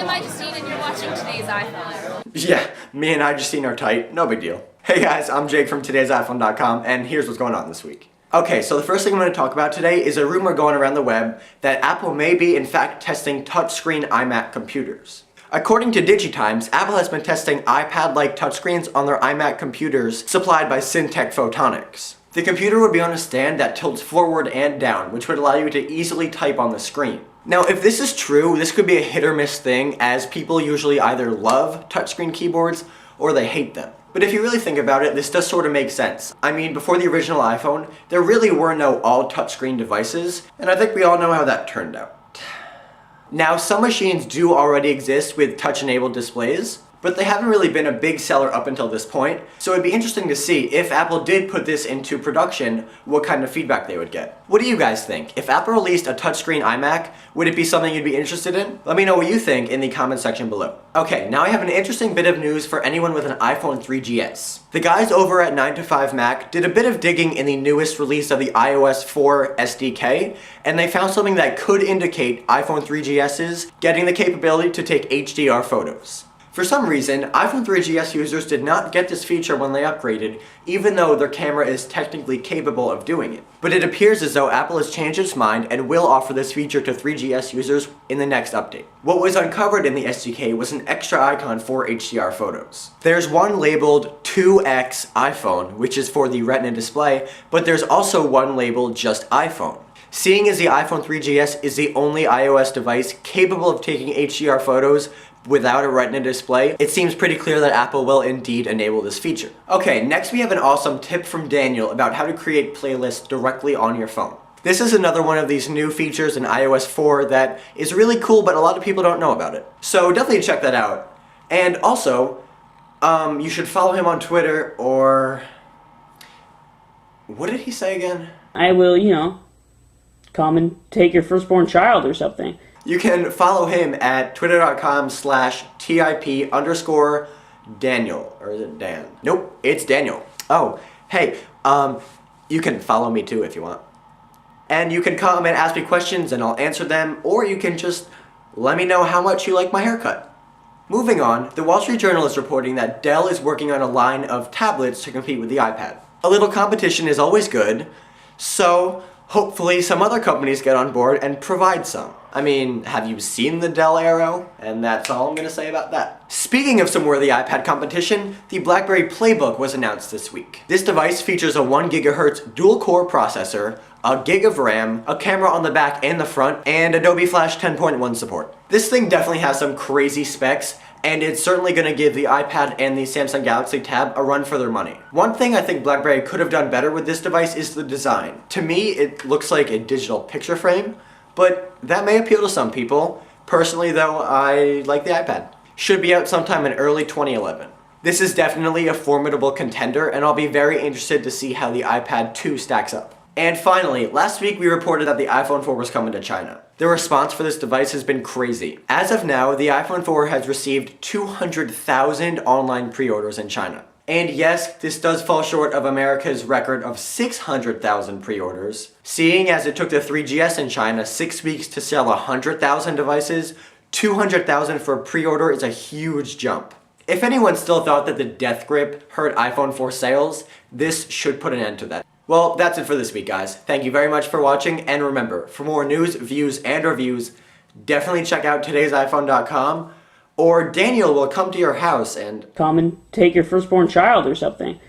I'm Justine and you're watching Today's iPhone. Yeah, me and Justine are tight, no big deal. Hey guys, I'm Jake from TodaysiPhone.com and here's what's going on this week. Okay, so the first thing I'm going to talk about today is a rumor going around the web that Apple may be in fact testing touchscreen iMac computers. According to DigiTimes, Apple has been testing iPad-like touchscreens on their iMac computers supplied by Syntec Photonics. The computer would be on a stand that tilts forward and down, which would allow you to easily type on the screen. Now, if this is true, this could be a hit or miss thing, as people usually either love touchscreen keyboards or they hate them. But if you really think about it, this does sort of make sense. I mean, before the original iPhone, there really were no all touchscreen devices, and I think we all know how that turned out. Now, some machines do already exist with touch-enabled displays, but they haven't really been a big seller up until this point, so it'd be interesting to see if Apple did put this into production, what kind of feedback they would get. What do you guys think? If Apple released a touchscreen iMac, would it be something you'd be interested in? Let me know what you think in the comment section below. Okay, now I have an interesting bit of news for anyone with an iPhone 3GS. The guys over at 9to5Mac did a bit of digging in the newest release of the iOS 4 SDK, and they found something that could indicate iPhone 3GSs getting the capability to take HDR photos. For some reason, iPhone 3GS users did not get this feature when they upgraded, even though their camera is technically capable of doing it. But it appears as though Apple has changed its mind and will offer this feature to 3GS users in the next update. What was uncovered in the SDK was an extra icon for HDR photos. There's one labeled 2X iPhone, which is for the Retina display, but there's also one labeled just iPhone. Seeing as the iPhone 3GS is the only iOS device capable of taking HDR photos without a Retina display, it seems pretty clear that Apple will indeed enable this feature. Okay, next we have an awesome tip from Daniel about how to create playlists directly on your phone. This is another one of these new features in iOS 4 that is really cool, but a lot of people don't know about it. So definitely check that out. And also, you should follow him on Twitter, or... what did he say again? I will, come and take your firstborn child or something. You can follow him at twitter.com/TiP_Daniel. Or is it Dan? Nope, it's Daniel. Oh, hey, you can follow me too if you want. And you can come and ask me questions and I'll answer them, or you can just let me know how much you like my haircut. Moving on, the Wall Street Journal is reporting that Dell is working on a line of tablets to compete with the iPad. A little competition is always good, so hopefully some other companies get on board and provide some. I mean, have you seen the Dell Aero? And that's all I'm gonna say about that. Speaking of some worthy iPad competition, the BlackBerry Playbook was announced this week. This device features a 1 GHz dual-core processor, a gig of RAM, a camera on the back and the front, and Adobe Flash 10.1 support. This thing definitely has some crazy specs, and it's certainly going to give the iPad and the Samsung Galaxy Tab a run for their money. One thing I think BlackBerry could have done better with this device is the design. To me, it looks like a digital picture frame, but that may appeal to some people. Personally though, I like the iPad. Should be out sometime in early 2011. This is definitely a formidable contender, and I'll be very interested to see how the iPad 2 stacks up. And finally, last week we reported that the iPhone 4 was coming to China. The response for this device has been crazy. As of now, the iPhone 4 has received 200,000 online pre-orders in China. And yes, this does fall short of America's record of 600,000 pre-orders. Seeing as it took the 3GS in China 6 weeks to sell 100,000 devices, 200,000 for a pre-order is a huge jump. If anyone still thought that the death grip hurt iPhone 4 sales, this should put an end to that. Well, that's it for this week, guys. Thank you very much for watching, and remember, for more news, views, and reviews, definitely check out TodaysiPhone.com, or Daniel will come to your house and come and take your firstborn child or something.